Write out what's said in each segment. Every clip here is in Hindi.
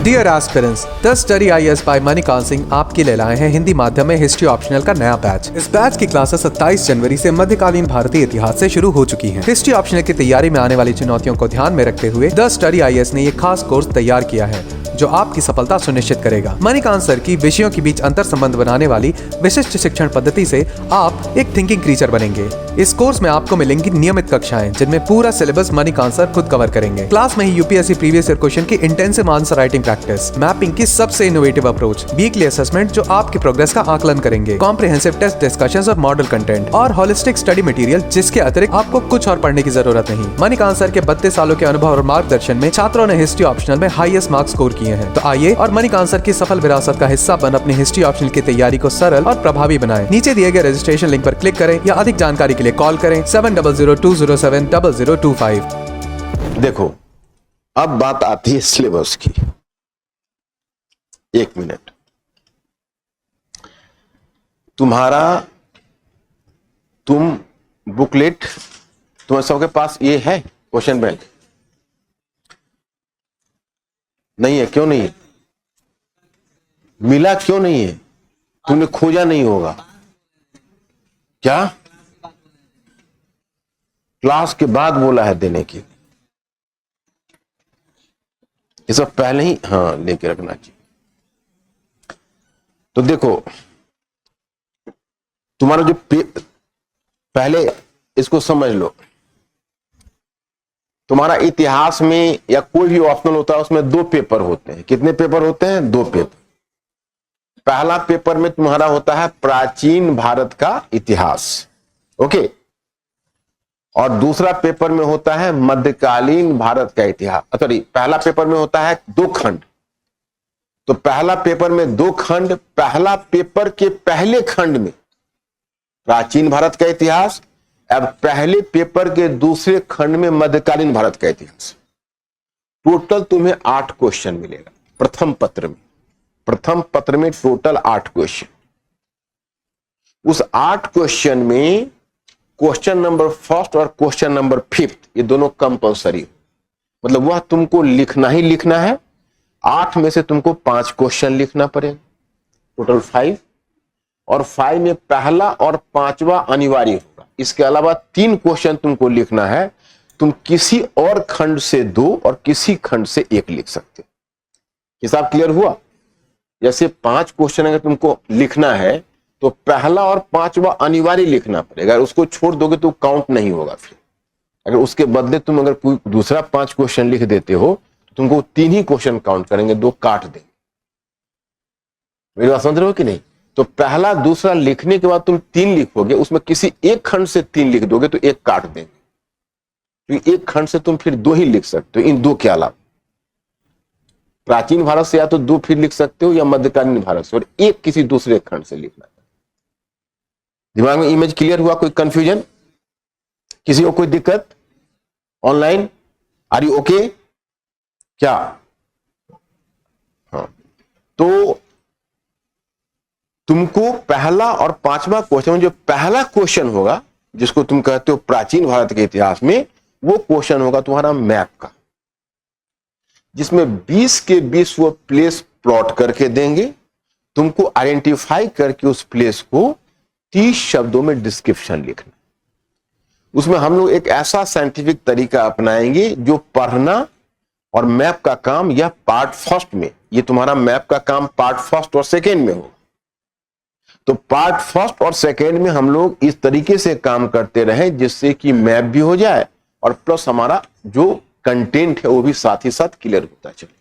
Dear aspirants, the study IAS by Manikant Singh आपके लिए लाए हैं हिंदी माध्यम में हिस्ट्री ऑप्शनल का नया बैच। इस बैच की क्लासेस 27 जनवरी से मध्यकालीन भारतीय इतिहास से शुरू हो चुकी हैं। हिस्ट्री ऑप्शनल की तैयारी में आने वाली चुनौतियों को ध्यान में रखते हुए द स्टडी IAS ने ये खास कोर्स तैयार किया है जो आपकी सफलता सुनिश्चित करेगा। मणिकांत सर की विषयों के बीच अंतर संबंध बनाने वाली विशिष्ट शिक्षण पद्धति से आप एक थिंकिंग क्रीचर बनेंगे। इस कोर्स में आपको मिलेंगी नियमित कक्षाएं जिनमें पूरा सिलेबस मणिकांत सर खुद कवर करेंगे। क्लास में ही UPSC प्रीवियस ईयर क्वेश्चन की intensive answer writing practice, mapping की सबसे इनोवेटिव अप्रोच, वीकली असेसमेंट जो आपकी प्रोग्रेस का आकलन करेंगे, कॉम्प्रिहेंसिव टेस्ट डिस्कशंस और मॉडल कंटेंट और होलिस्टिक स्टडी मटेरियल जिसके अतिरिक्त आपको कुछ और पढ़ने की जरूरत नहीं। मणिकांत सर के 32 सालों के अनुभव और मार्गदर्शन में छात्रों ने हिस्ट्री ऑप्शनल में हाईएस्ट मार्क्स स्कोर किए हैं। तो आइए और मणिकांत सर की सफल विरासत का हिस्सा बन अपनी हिस्ट्री ऑप्शनल की तैयारी को सरल और प्रभावी बनाएं। नीचे दिए गए रजिस्ट्रेशन लिंक पर क्लिक करें या अधिक जानकारी के लिए कॉल करें 7002070025। देखो, अब बात आती है सिलेबस की। एक मिनट, तुम बुकलेट तुम्हारे सबके पास ये है? क्वेश्चन बैंक नहीं है? क्यों नहीं है? मिला क्यों नहीं है? तुमने खोजा नहीं होगा क्या? क्लास के बाद बोला है देने की, ये सब पहले ही लेके रखना चाहिए। तो देखो, तुम्हारा जो पहले इसको समझ लो, तुम्हारा इतिहास में या कोई भी ऑप्शनल होता है उसमें 2 पेपर होते हैं। कितने पेपर होते हैं? 2 पेपर। पहला पेपर में तुम्हारा होता है प्राचीन भारत का इतिहास, ओके, और दूसरा पेपर में होता है मध्यकालीन भारत का इतिहास। सॉरी, पहला पेपर में होता है 2 खंड। तो पहला पेपर में 2 खंड, पहला पेपर के पहले खंड में प्राचीन भारत का इतिहास, अब पहले पेपर के दूसरे खंड में मध्यकालीन भारत का इतिहास। टोटल तुम्हें 8 क्वेश्चन मिलेगा प्रथम पत्र में। प्रथम पत्र में टोटल 8 क्वेश्चन। उस 8 क्वेश्चन में क्वेश्चन नंबर 1 और क्वेश्चन नंबर 5 ये दोनों कंपल्सरी, मतलब वह तुमको लिखना ही लिखना है। 8 में से तुमको 5 क्वेश्चन लिखना पड़ेगा, टोटल 5, और 5 में पहला और 5वां अनिवार्य होगा। इसके अलावा 3 क्वेश्चन तुमको लिखना है। तुम किसी और खंड से 2 और किसी खंड से 1 लिख सकते हो। हिसाब क्लियर हुआ? जैसे 5 क्वेश्चन अगर तुमको लिखना है तो पहला और 5वां अनिवार्य लिखना पड़ेगा। अगर उसको छोड़ दोगे तो काउंट नहीं होगा। फिर अगर उसके बदले तुम अगर कोई दूसरा 5 क्वेश्चन लिख देते हो तो तुमको 3 ही क्वेश्चन काउंट करेंगे, 2 काट देंगे। मेरी बात समझ रहे हो कि नहीं? तो पहला दूसरा लिखने के बाद तुम 3 लिखोगे, उसमें किसी एक खंड से 3 लिख दोगे तो 1 काट देंगे। तो एक खंड से तुम फिर 2 ही लिख सकते हो। इन 2 के अलावा प्राचीन भारत से या तो 2 फिर लिख सकते हो या मध्यकालीन भारत से, और 1 किसी दूसरे खंड से लिखना। दिमाग में इमेज क्लियर हुआ? कोई कंफ्यूजन? किसी को कोई दिक्कत? ऑनलाइन आर यू ओके क्या? हाँ, तो तुमको पहला और 5वां क्वेश्चन, जो पहला क्वेश्चन होगा जिसको तुम कहते हो प्राचीन भारत के इतिहास में, वो क्वेश्चन होगा तुम्हारा मैप का, जिसमें 20 के 20 वो प्लेस प्लॉट करके देंगे। तुमको आइडेंटिफाई करके उस प्लेस को 30 शब्दों में डिस्क्रिप्शन लिखना। उसमें हम लोग एक ऐसा साइंटिफिक तरीका अपनाएंगे जो पढ़ना और मैप का काम यह पार्ट 1 में, ये तुम्हारा मैप का काम पार्ट 1 और 2 में होगा। तो पार्ट 1 और 2 में हम लोग इस तरीके से काम करते रहे जिससे कि मैप भी हो जाए और प्लस हमारा जो कंटेंट है वो भी साथ ही साथ क्लियर होता चले।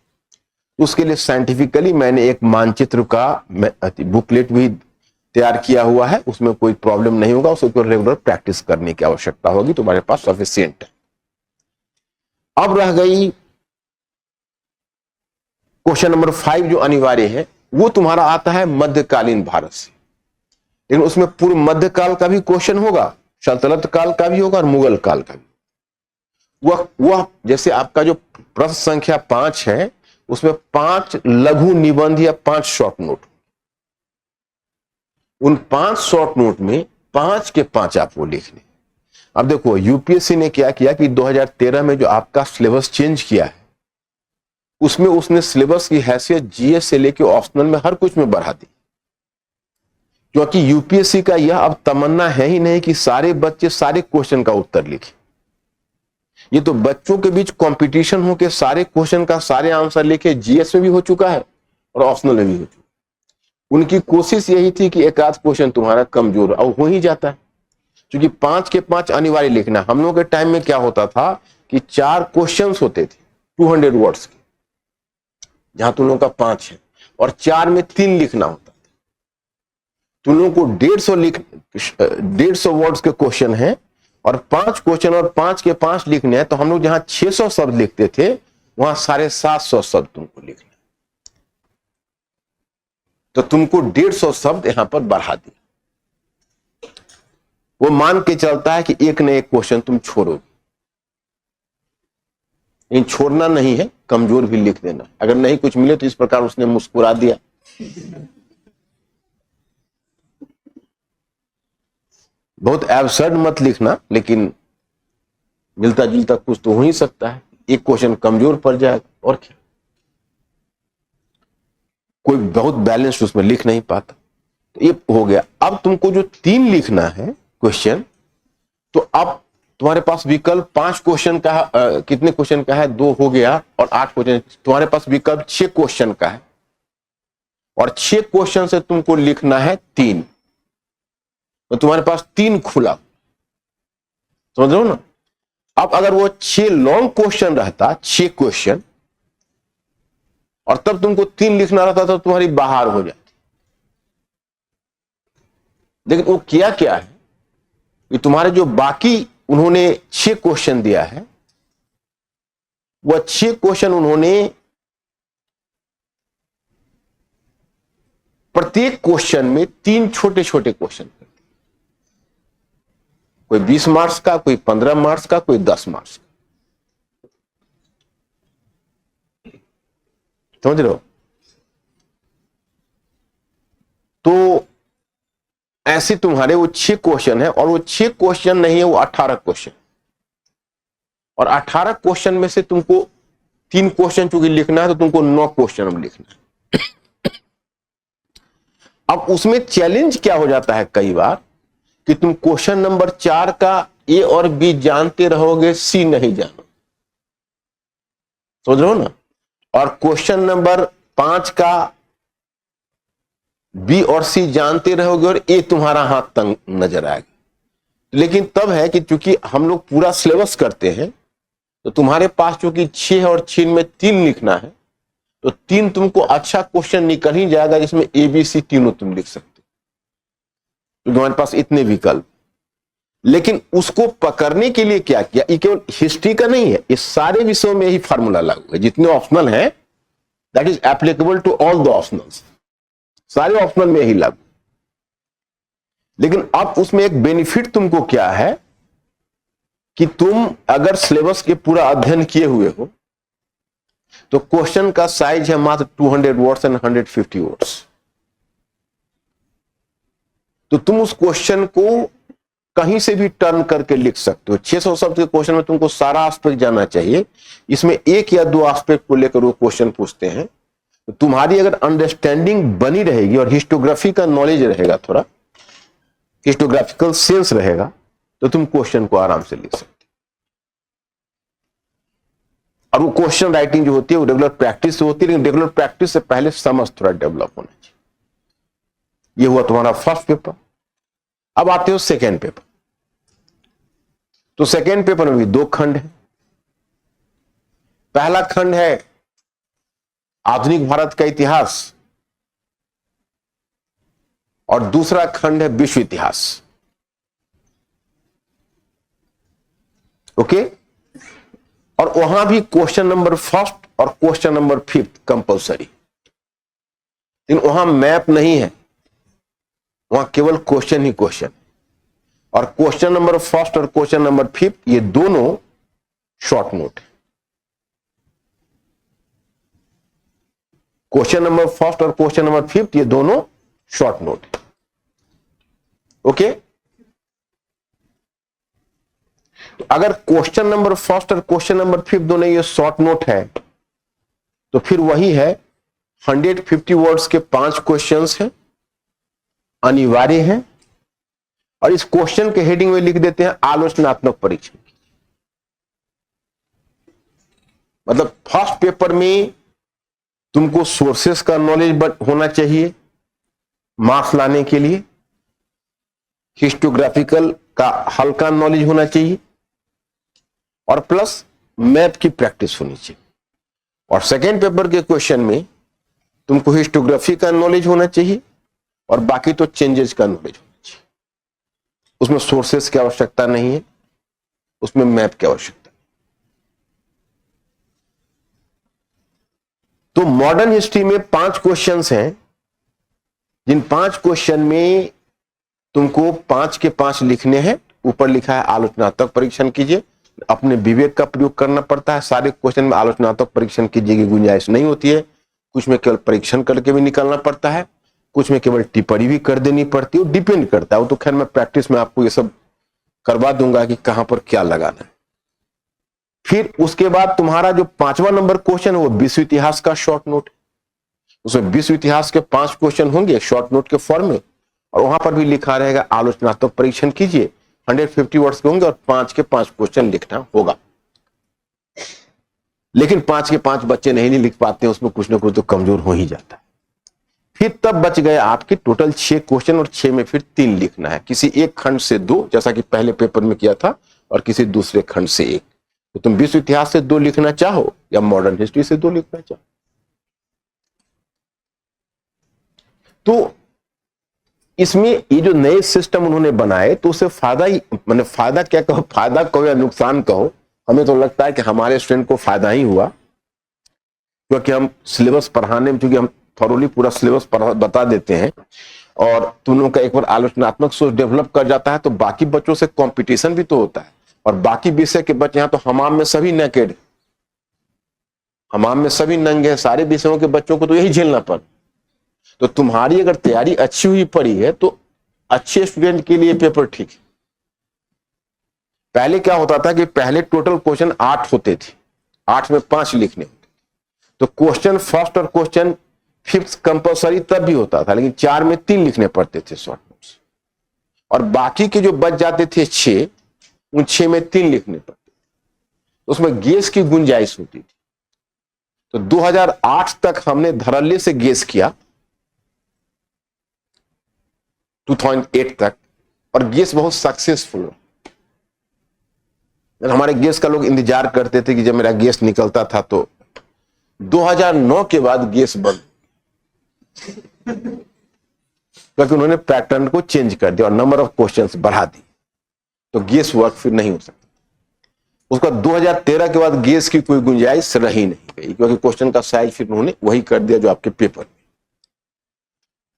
उसके लिए साइंटिफिकली मैंने एक मानचित्र का बुकलेट भी तैयार किया हुआ है। उसमें कोई प्रॉब्लम नहीं होगा, उसको रेगुलर प्रैक्टिस करने की आवश्यकता होगी, तुम्हारे पास सफिशिएंट है। अब रह गई क्वेश्चन नंबर 5 जो अनिवार्य है, वो तुम्हारा आता है मध्यकालीन भारत से। लेकिन उसमें पूर्व मध्यकाल का भी क्वेश्चन होगा, सल्तनत काल का भी होगा और मुगल काल का भी। वह जैसे आपका जो प्रश्न संख्या 5 है उसमें 5 लघु निबंध या 5 शॉर्ट नोट, उन 5 शॉर्ट नोट में 5 के 5 आपको लिखने। अब देखो, यूपीएससी ने क्या किया कि 2013 में जो आपका सिलेबस चेंज किया है उसमें उसने सिलेबस की हैसियत जीएस से लेके ऑप्शनल में हर कुछ में बढ़ा दी, क्योंकि यूपीएससी का यह अब तमन्ना है ही नहीं कि सारे बच्चे सारे क्वेश्चन का उत्तर लिखें। ये तो बच्चों के बीच कंपटीशन हो के सारे क्वेश्चन का सारे आंसर लिखे, जीएस में भी हो चुका है और ऑप्शनल में भी हो चुका है। उनकी कोशिश यही थी कि एक आध क्वेश्चन तुम्हारा कमजोर, और हो ही जाता है, क्योंकि 5 के 5 अनिवार्य लिखना। हम लोग के टाइम में क्या होता था कि 4 क्वेश्चंस होते थे 200 वर्ड्स के, जहां तुम लोगों का 5 है, और 4 में 3 लिखना होता था। तुम लोगों को 150 वर्ड्स के क्वेश्चन है और 5 क्वेश्चन और 5 के 5 लिखने हैं, तो हम लोग जहां 600 शब्द लिखते थे वहां 750 शब्द तुमको लिखना, तो तुमको 150 शब्द यहां पर बढ़ा दिया। वो मान के चलता है कि एक न एक क्वेश्चन तुम छोड़ोगे, इन छोड़ना नहीं है, कमजोर भी लिख देना। अगर नहीं कुछ मिले तो इस प्रकार उसने मुस्कुरा दिया। बहुत एब्सर्ड मत लिखना, लेकिन मिलता जुलता कुछ तो हो ही सकता है। एक क्वेश्चन कमजोर पड़ जाएगा और क्या, कोई बहुत बैलेंस उसमें लिख नहीं पाता। तो ये हो गया। अब तुमको जो 3 लिखना है क्वेश्चन, तो अब तुम्हारे पास विकल्प 5 क्वेश्चन का कितने क्वेश्चन का है, 2 हो गया, और 8 क्वेश्चन। तुम्हारे पास विकल्प 6 क्वेश्चन का है, और 6 क्वेश्चन से तुमको लिखना है 3, तो तुम्हारे पास 3 खुला, समझ रहे हो ना। अब अगर वो 6 लॉन्ग क्वेश्चन रहता, 6 क्वेश्चन, और तब तुमको 3 लिखना रहता, तो तुम्हारी बाहर हो जाती। लेकिन वो किया क्या है कि तुम्हारे जो बाकी उन्होंने 6 क्वेश्चन दिया है, वह 6 क्वेश्चन उन्होंने प्रत्येक क्वेश्चन में 3 छोटे छोटे क्वेश्चन कर दिए। कोई 20 मार्क्स का, कोई 15 मार्क्स का, कोई 10 मार्क्स का, समझ रहे हो। तो ऐसे तुम्हारे वो 6 क्वेश्चन है, और वो 6 क्वेश्चन नहीं है, वो 18 क्वेश्चन, और 18 क्वेश्चन में से तुमको 3 क्वेश्चन चूंकि लिखना है, तो तुमको 9 क्वेश्चन अब लिखना है। अब उसमें चैलेंज क्या हो जाता है कई बार कि तुम क्वेश्चन नंबर 4 का ए और बी जानते रहोगे, सी नहीं जानो, समझ रहे हो ना। और क्वेश्चन नंबर 5 का बी और सी जानते रहोगे, और ए तुम्हारा हाथ तंग नजर आएगा। लेकिन तब है कि चूंकि हम लोग पूरा सिलेबस करते हैं, तो तुम्हारे पास चूंकि 6 है और 6 में 3 लिखना है, तो 3 तुमको अच्छा क्वेश्चन निकल ही जाएगा, जिसमें ए बी सी तीनों तुम लिख सकते हो, तो तुम्हारे पास इतने विकल्प। लेकिन उसको पकड़ने के लिए क्या किया, ये केवल हिस्ट्री का नहीं है, इस सारे विषयों में ही फार्मूला लागू है। जितने ऑप्शनल है, that is applicable to all the optionals, सारे ऑप्शनल में ही लागू। लेकिन अब उसमें एक बेनिफिट तुमको क्या है कि तुम अगर सिलेबस के पूरा अध्ययन किए हुए हो, तो क्वेश्चन का साइज है मात्र 200 वर्ड्स एंड 150 वर्ड्स। तो तुम उस क्वेश्चन को कहीं से भी टर्न करके लिख सकते हो। 600 शब्द के क्वेश्चन में तुमको सारा एस्पेक्ट जानना चाहिए, इसमें 1 या 2 एस्पेक्ट को लेकर वो क्वेश्चन पूछते हैं। तो तुम्हारी अगर अंडरस्टैंडिंग बनी रहेगी और हिस्टोग्राफी का नॉलेज रहेगा, थोड़ा हिस्टोग्राफिकल सेंस रहेगा, तो तुम क्वेश्चन को आराम से लिख सकते हो। और वो क्वेश्चन राइटिंग जो होती है वो रेगुलर प्रैक्टिस से होती है, लेकिन रेगुलर प्रैक्टिस से पहले समझ थोड़ा डेवलप होना चाहिए। ये हुआ तुम्हारा फर्स्ट पेपर। अब आते हो सेकेंड पेपर। तो सेकेंड पेपर में भी 2 खंड है। पहला खंड है आधुनिक भारत का इतिहास, और दूसरा खंड है विश्व इतिहास। ओके। और वहां भी क्वेश्चन नंबर 1 और क्वेश्चन नंबर 5 कंपल्सरी, लेकिन वहां मैप नहीं है, वहां केवल क्वेश्चन ही क्वेश्चन। और क्वेश्चन नंबर 1 और क्वेश्चन नंबर 5 ये दोनों शॉर्ट नोट है। क्वेश्चन नंबर 1 और क्वेश्चन नंबर 5 ये दोनों शॉर्ट नोट है। ओके। तो अगर क्वेश्चन नंबर 1 और क्वेश्चन नंबर 5 दोनों ये शॉर्ट नोट है, तो फिर वही है, 150 वर्ड्स के 5 क्वेश्चंस हैं, अनिवार्य हैं, और इस क्वेश्चन के हेडिंग में लिख देते हैं आलोचनात्मक परीक्षण। मतलब फर्स्ट पेपर में तुमको सोर्सेस का नॉलेज होना चाहिए मार्क्स लाने के लिए, हिस्टोग्राफिकल का हल्का नॉलेज होना चाहिए, और प्लस मैथ की प्रैक्टिस होनी चाहिए। और सेकेंड पेपर के क्वेश्चन में तुमको हिस्टोग्राफी का नॉलेज होना चाहिए, और बाकी तो चेंजेस का नॉलेज होना चाहिए। उसमें सोर्सेस की आवश्यकता नहीं है, उसमें मैथ की आवश्यकता। तो मॉडर्न हिस्ट्री में 5 क्वेश्चंस हैं, जिन 5 क्वेश्चन में तुमको 5 के 5 लिखने हैं। ऊपर लिखा है आलोचनात्मक परीक्षण कीजिए, अपने विवेक का प्रयोग करना पड़ता है। सारे क्वेश्चन में आलोचनात्मक परीक्षण कीजिए की गुंजाइश नहीं होती है। कुछ में केवल परीक्षण करके भी निकलना पड़ता है, कुछ में केवल टिप्पणी भी कर देनी पड़ती है। वो डिपेंड करता है, वो तो खैर मैं प्रैक्टिस में आपको ये सब करवा दूंगा कि कहां पर क्या लगाना है। फिर उसके बाद तुम्हारा जो 5वां नंबर क्वेश्चन है वो विश्व इतिहास का शॉर्ट नोट। उसमें विश्व इतिहास के 5 क्वेश्चन होंगे शॉर्ट नोट के फॉर्म में, और वहां पर भी लिखा रहेगा आलोचनात्मक परीक्षण कीजिए। 150 वर्ड्स के होंगे और 5 के 5 क्वेश्चन लिखना होगा। लेकिन 5 के 5 बच्चे नहीं लिख पाते हैं, उसमें कुछ ना कुछ तो कमजोर हो ही जाता है। फिर तब बच गए आपके टोटल 6 क्वेश्चन, और 6 में फिर 3 लिखना है, किसी एक खंड से 2, जैसा कि पहले पेपर में किया था, और किसी दूसरे खंड से 1। तो तुम विश्व इतिहास से 2 लिखना चाहो या मॉडर्न हिस्ट्री से 2 लिखना चाहो। तो इसमें ये जो नए सिस्टम उन्होंने बनाए, तो उससे फायदा ही, मैंने फायदा क्या कहो, फायदा कहो या नुकसान कहो, हमें तो लगता है कि हमारे स्टूडेंट को फायदा ही हुआ, क्योंकि हम सिलेबस पढ़ाने में, चूंकि हम थॉरोली पूरा सिलेबस बता देते हैं, और तुम लोगों का एक बार आलोचनात्मक सोच डेवलप कर जाता है, तो बाकी बच्चों से कंपटीशन भी तो होता है। और बाकी विषय के बच्चे, यहाँ तो हमाम में सभी नेकेड, हमाम में सभी नंगे हैं, सारे विषयों के बच्चों को तो यही झेलना पड़। तो तुम्हारी अगर तैयारी अच्छी हुई पड़ी है तो अच्छे स्टूडेंट के लिए पेपर ठीक है। पहले क्या होता था कि पहले टोटल क्वेश्चन 8 होते थे, 8 में 5 लिखने होते, तो क्वेश्चन फर्स्ट और क्वेश्चन 5th कंपल्सरी तब भी होता था, लेकिन 4 में 3 लिखने पड़ते थे शॉर्ट नोट्स, और बाकी के जो बच जाते थे 6, उन 6 में 3 लिखने पड़ते, उसमें गेस की गुंजाइश होती थी। तो 2008 तक हमने धड़ल्ले से गेस किया, 2008 तक, और गेस बहुत सक्सेसफुल हुआ। हमारे गेस का लोग इंतजार करते थे कि जब मेरा गेस निकलता था, तो 2009 के बाद गेस बंद, क्योंकि उन्होंने पैटर्न को चेंज कर दिया और नंबर ऑफ क्वेश्चंस बढ़ा दी, तो गेस वर्क फिर नहीं हो सकता। उसका 2013 के बाद गेस की कोई गुंजाइश रही नहीं गई, क्योंकि क्वेश्चन का साइज फिर उन्होंने वही कर दिया जो आपके पेपर में।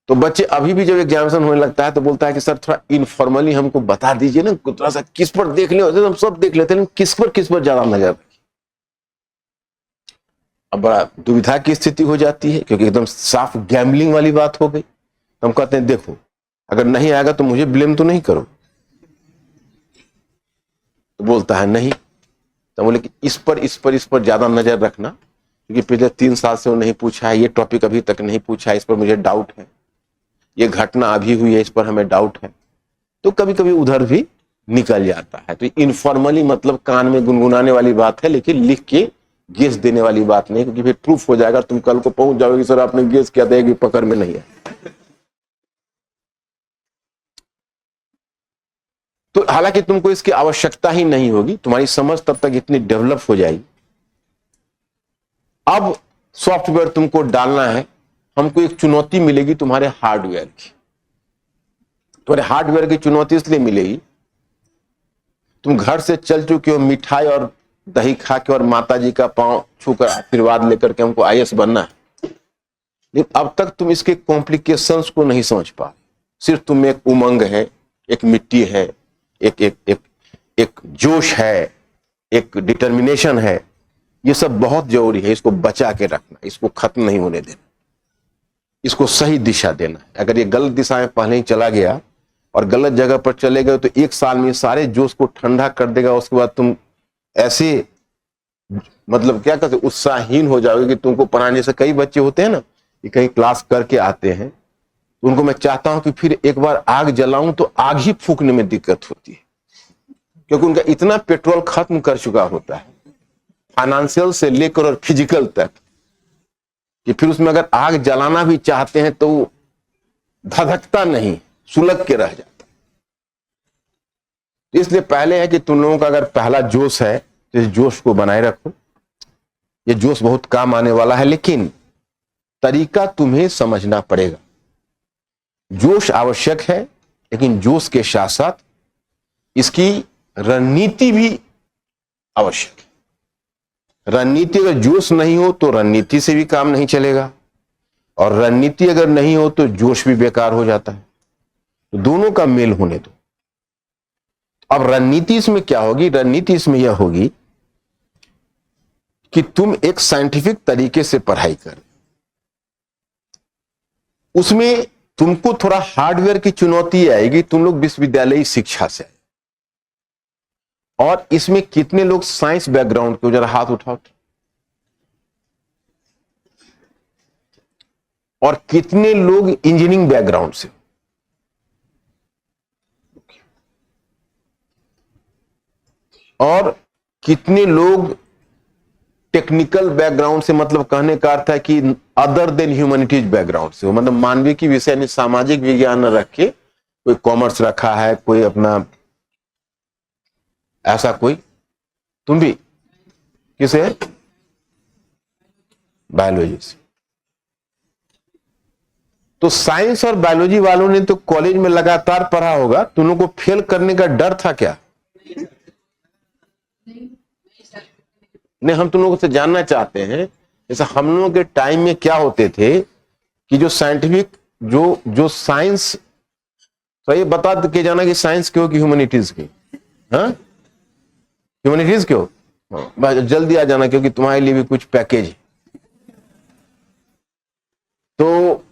तो बच्चे अभी भी जब एग्जामिनेशन होने लगता है तो बोलता है कि सर थोड़ा इनफॉर्मली हमको बता दीजिए ना, थोड़ा सा किस पर देख ले, हम सब देख लेते हैं, किस पर ज्यादा नजर रखिए। अब बड़ा दुविधा की स्थिति हो जाती है, क्योंकि एकदम साफ गैम्बलिंग वाली बात हो गई। हम कहते हैं देखो अगर नहीं आएगा तो मुझे ब्लेम तो नहीं करो, तो बोलता है नहीं। तो बोले कि इस पर ज्यादा नजर रखना, क्योंकि पिछले 3 साल से वो नहीं पूछा है, ये टॉपिक अभी तक नहीं पूछा है, इस पर मुझे डाउट है, ये घटना अभी हुई है, इस पर हमें डाउट है। तो कभी कभी उधर भी निकल जाता है। तो इनफॉर्मली मतलब कान में गुनगुनाने वाली बात है, लेकिन लिख के गेस देने वाली बात नहीं, क्योंकि फिर प्रूफ हो जाएगा, तुम कल को पहुंच जाओगे सर आपने गेस किया था, एक भी पकड़ में नहीं है। तो हालांकि तुमको इसकी आवश्यकता ही नहीं होगी, तुम्हारी समझ तब तक इतनी डेवलप हो जाएगी। अब सॉफ्टवेयर तुमको डालना है, हमको एक चुनौती मिलेगी तुम्हारे हार्डवेयर की। तुम्हारे हार्डवेयर की चुनौती इसलिए मिलेगी, तुम घर से चल चुके हो मिठाई और दही खा के और माताजी का पांव छूकर आशीर्वाद लेकर के हमको आईएएस बनना है, लेकिन अब तक तुम इसके कॉम्प्लिकेशंस को नहीं समझ पा। सिर्फ तुम एक उमंग है, एक मिट्टी है, एक एक एक एक जोश है, एक डिटर्मिनेशन है, ये सब बहुत जरूरी है। इसको बचा के रखना, इसको खत्म नहीं होने देना, इसको सही दिशा देना। अगर ये गलत दिशा में पहले ही चला गया और गलत जगह पर चले गए तो 1 साल में सारे जोश को ठंडा कर देगा। उसके बाद तुम ऐसे मतलब क्या कहते, उत्साहहीन हो जाओगे कि तुमको पढ़ाने। जैसे कई बच्चे होते हैं ना कि कहीं क्लास करके आते हैं, तो उनको मैं चाहता हूं कि फिर एक बार आग जलाऊं तो आग ही फूकने में दिक्कत होती है, क्योंकि उनका इतना पेट्रोल खत्म कर चुका होता है, फाइनेंशियल से लेकर और फिजिकल तक, कि फिर उसमें अगर आग जलाना भी चाहते हैं तो धधकता नहीं, सुलग के रह जाता। इसलिए पहले है कि तुम लोगों का अगर पहला जोश है तो इस जोश को बनाए रखो। ये जोश बहुत काम आने वाला है, लेकिन तरीका तुम्हें समझना पड़ेगा। जोश आवश्यक है, लेकिन जोश के साथ साथ इसकी रणनीति भी आवश्यक है। रणनीति अगर जोश नहीं हो तो रणनीति से भी काम नहीं चलेगा, और रणनीति अगर नहीं हो तो जोश भी बेकार हो जाता है। तो दोनों का मेल होने दो। अब रणनीति इसमें क्या होगी? रणनीति इसमें यह होगी कि तुम एक साइंटिफिक तरीके से पढ़ाई कर, उसमें तुमको थोड़ा हार्डवेयर की चुनौती आएगी। तुम लोग विश्वविद्यालयी शिक्षा से, और इसमें कितने लोग साइंस बैकग्राउंड के, जरा हाथ उठाओ, और कितने लोग इंजीनियरिंग बैकग्राउंड से, और कितने लोग टेक्निकल बैकग्राउंड से, मतलब कहने का अर्थ है कि अदर देन ह्यूमैनिटीज बैकग्राउंड से, मतलब मानवीय की विषय में सामाजिक विज्ञान न रख के कोई कॉमर्स रखा है, कोई अपना ऐसा कोई। तुम भी किसे? बायोलॉजी से। तो साइंस और बायोलॉजी वालों ने तो कॉलेज में लगातार पढ़ा होगा, तुम लोगों को फेल करने का डर था क्या? नहीं, हम तुम लोगों से जानना चाहते हैं, जैसे हम लोगों के टाइम में क्या होते थे कि जो साइंटिफिक जो साइंस, तो ये बता के जाना कि साइंस क्यों कि ह्यूमैनिटीज की, हाँ ह्यूमैनिटीज क्यों, हाँ जल्दी आ जाना क्योंकि तुम्हारे लिए भी कुछ पैकेज है। तो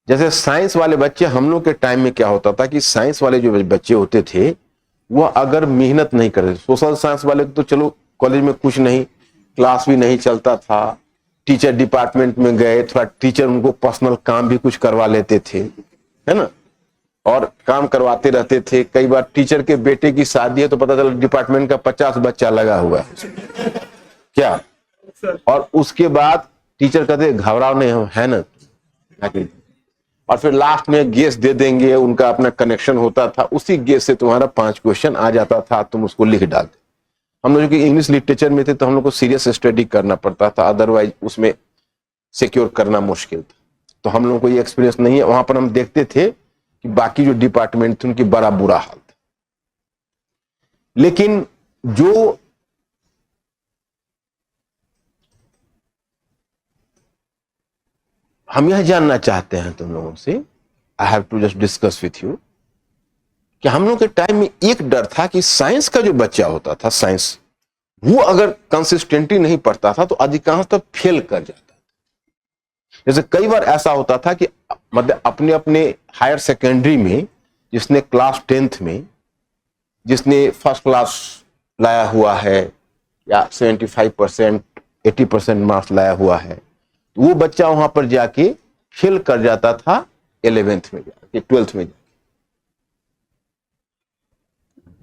जैसे साइंस वाले बच्चे, हम लोग के टाइम में क्या होता था कि साइंस वाले जो बच्चे होते थे वो अगर मेहनत नहीं करते, सोशल साइंस वाले तो चलो कॉलेज में कुछ नहीं, क्लास भी नहीं चलता था, टीचर डिपार्टमेंट में गए, थोड़ा टीचर उनको पर्सनल काम भी कुछ करवा लेते थे, है ना, और काम करवाते रहते थे। कई बार टीचर के बेटे की शादी है तो पता चला डिपार्टमेंट का 50 बच्चा लगा हुआ है क्या, और उसके बाद टीचर कहते घबराओ नहीं, हम है ना, और फिर लास्ट में गेस दे देंगे, उनका अपना कनेक्शन होता था, उसी गेस से तुम्हारा 5 क्वेश्चन आ जाता था, तुम उसको लिख डालते। हम लोग कि इंग्लिश लिटरेचर में थे तो हम लोग को सीरियस स्टडी करना पड़ता था, अदरवाइज उसमें सिक्योर करना मुश्किल था। तो हम लोगों को ये एक्सपीरियंस नहीं है। वहां पर हम देखते थे कि बाकी जो डिपार्टमेंट थे उनकी बड़ा बुरा हाल था। लेकिन जो हम यह जानना चाहते हैं तुम लोगों से, I have to just discuss with you, कि हम लोग के टाइम में एक डर था कि साइंस का जो बच्चा होता था, साइंस, वो अगर कंसिस्टेंटली नहीं पढ़ता था तो अधिकांश तक फेल कर जाता था। जैसे कई बार ऐसा होता था कि मतलब अपने अपने हायर सेकेंडरी में जिसने क्लास 10th में जिसने फर्स्ट क्लास लाया हुआ है या 75% 80% मार्क्स लाया हुआ है, वो बच्चा वहां पर जाके फेल कर जाता था 11th में जाके, 12th में जाके।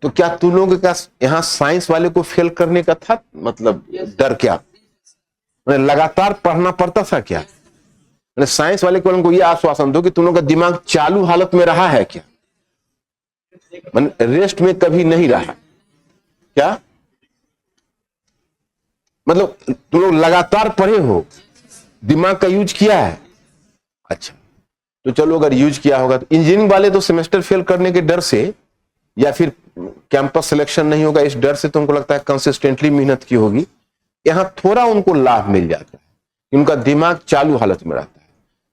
तो क्या तुम लोगों का यहां साइंस वाले को फेल करने का था मतलब डर क्या? लगातार पढ़ना पड़ता था क्या? साइंस वाले को उनको यह आश्वासन दो कि तुम लोग का दिमाग चालू हालत में रहा है क्या, रेस्ट में कभी नहीं रहा क्या, मतलब तुम लोग लगातार पढ़े हो, दिमाग का यूज किया है। अच्छा, तो चलो अगर यूज किया होगा तो इंजीनियरिंग वाले तो सेमेस्टर फेल करने के डर से या फिर कैंपस सिलेक्शन नहीं होगा इस डर से तुमको लगता है कंसिस्टेंटली मेहनत की होगी। यहां थोड़ा उनको लाभ मिल जाता है कि उनका दिमाग चालू हालत में रहता है।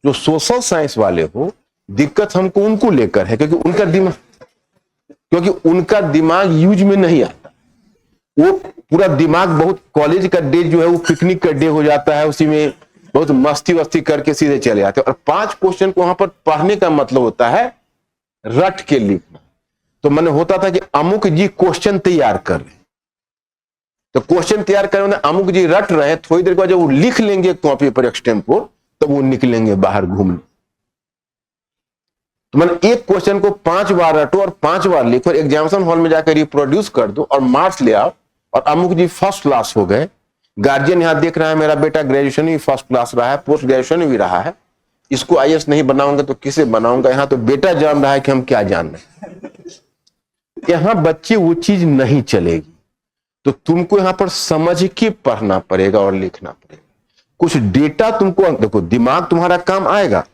जो सोशल साइंस वाले हो, दिक्कत हमको उनको लेकर है क्योंकि उनका दिमाग यूज में नहीं आता। वो पूरा दिमाग बहुत, कॉलेज का डे जो है वो पिकनिक का डे हो जाता है, उसी में बहुत मस्ती वस्ती करके सीधे चले आते हैं। और 5 क्वेश्चन को वहां पर पढ़ने का मतलब होता है रट के लिखना। तो मैंने होता था कि अमुक जी क्वेश्चन तैयार कर रहे, तो क्वेश्चन तैयार करें, अमुक जी रट रहे हैं, थोड़ी देर के बाद जब वो लिख लेंगे कॉपी पर एक्सटेम्पोर, तब वो निकलेंगे बाहर घूमने। तो मैंने एक क्वेश्चन को 5 बार रटो और 5 बार लिखो, एग्जामिनेशन हॉल में जाकर रिप्रोड्यूस कर दो और मार्क्स ले आओ, और अमुक जी फर्स्ट क्लास हो गए। गार्जियन यहां देख रहा है मेरा बेटा ग्रेजुएशन भी फर्स्ट क्लास रहा है, पोस्ट ग्रेजुएशन भी रहा है, इसको आईएएस नहीं बनाऊंगा तो किसे बनाऊंगा। यहां तो बेटा जान रहा है कि हम क्या जान रहे हैं। यहां बच्चे वो चीज नहीं चलेगी, तो तुमको यहां पर समझ के पढ़ना पड़ेगा और लिखना पड़ेगा। कुछ डेटा तुमको, देखो दिमाग तुम्हारा काम आएगा,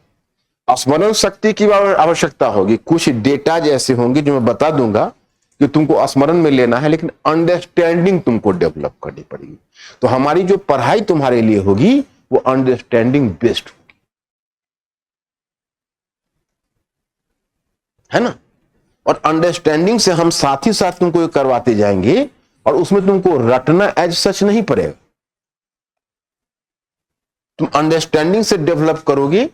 स्मरण शक्ति की आवश्यकता होगी, कुछ डेटा ऐसे होंगे जो मैं बता दूंगा कि तुमको स्मरण में लेना है, लेकिन अंडरस्टैंडिंग तुमको डेवलप करनी पड़ेगी। तो हमारी जो पढ़ाई तुम्हारे लिए होगी वो अंडरस्टैंडिंग बेस्ड होगी, है ना। और अंडरस्टैंडिंग से हम साथ ही साथ तुमको ये करवाते जाएंगे, और उसमें तुमको रटना एज सच नहीं पड़ेगा। तुम अंडरस्टैंडिंग से डेवलप करोगे,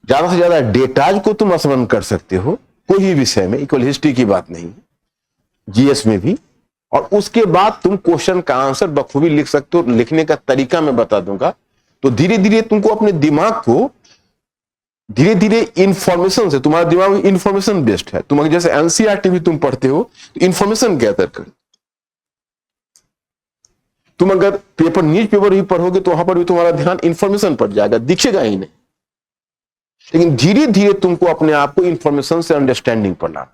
ज्यादा से ज्यादा डेटाज को तुम स्मरण कर सकते हो कोई भी विषय में, इक्वल हिस्ट्री की बात नहीं है, जीएस में भी। और उसके बाद तुम क्वेश्चन का आंसर बखूबी लिख सकते हो। लिखने का तरीका मैं बता दूंगा। तो धीरे धीरे तुमको अपने दिमाग को धीरे धीरे इंफॉर्मेशन से, तुम्हारा दिमाग इंफॉर्मेशन बेस्ड है, तुम जैसे एनसीईआरटी भी तुम पढ़ते हो तो इंफॉर्मेशन गैदर कर, तुम अगर पेपर न्यूज पेपर भी पढ़ोगे तो वहां पर भी तुम्हारा ध्यान इंफॉर्मेशन पर जाएगा, दिखेगा ही नहीं। लेकिन धीरे धीरे तुमको अपने आप को इंफॉर्मेशन से अंडरस्टैंडिंग पढ़ना,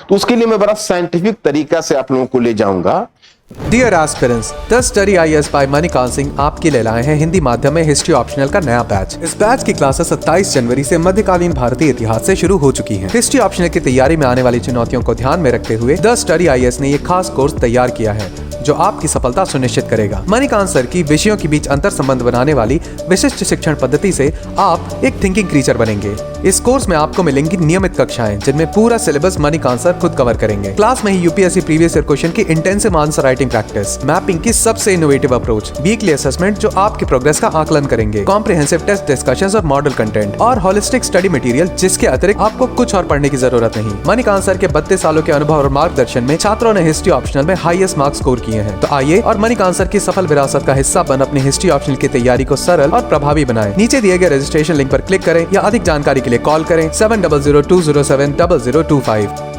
तो उसके लिए मैं बड़ा साइंटिफिक तरीका से आप लोगों को ले जाऊंगा। Dear aspirants, the study IAS by Manikant Singh आपके लिए लाए हैं हिंदी माध्यम में हिस्ट्री ऑप्शनल का नया बैच। इस बैच की क्लासेस 27 जनवरी से मध्यकालीन भारतीय इतिहास से शुरू हो चुकी हैं। हिस्ट्री ऑप्शनल की तैयारी में आने वाली चुनौतियों को ध्यान में रखते हुए द स्टडी आईएएस ने ये खास कोर्स तैयार किया है जो आपकी सफलता सुनिश्चित करेगा। मणिकांत सर की विषयों के बीच अंतर संबंध बनाने वाली विशिष्ट शिक्षण पद्धति से आप एक थिंकिंग क्रीचर बनेंगे। इस कोर्स में आपको मिलेंगी नियमित कक्षाएं जिनमें पूरा सिलेबस मणिकांत सर खुद कवर करेंगे। क्लास में ही यूपीएससी प्रीवियस ईयर क्वेश्चन की intensive answer writing practice, mapping की सबसे इनोवेटिव अप्रोच, वीकली असेसमेंट जो आपकी प्रोग्रेस का आकलन करेंगे, कॉम्प्रिहेंसिव टेस्ट डिस्कशंस और मॉडल कंटेंट, और होलिस्टिक स्टडी मटेरियल जिसके अतिरिक्त आपको कुछ और पढ़ने की जरूरत नहीं। मणिकांत सर के 32 सालों के अनुभव और मार्गदर्शन में छात्रों ने हिस्ट्री ऑप्शनल में हाईएस्ट मार्क्स स्कोर किए हैं। तो आइए और मणिकांत सर की सफल विरासत का हिस्सा बन अपनी हिस्ट्री ऑप्शनल की तैयारी को सरल और प्रभावी बनाएं। नीचे दिए गए रजिस्ट्रेशन लिंक पर क्लिक करें या अधिक जानकारी के लिए कॉल करें 7002070025।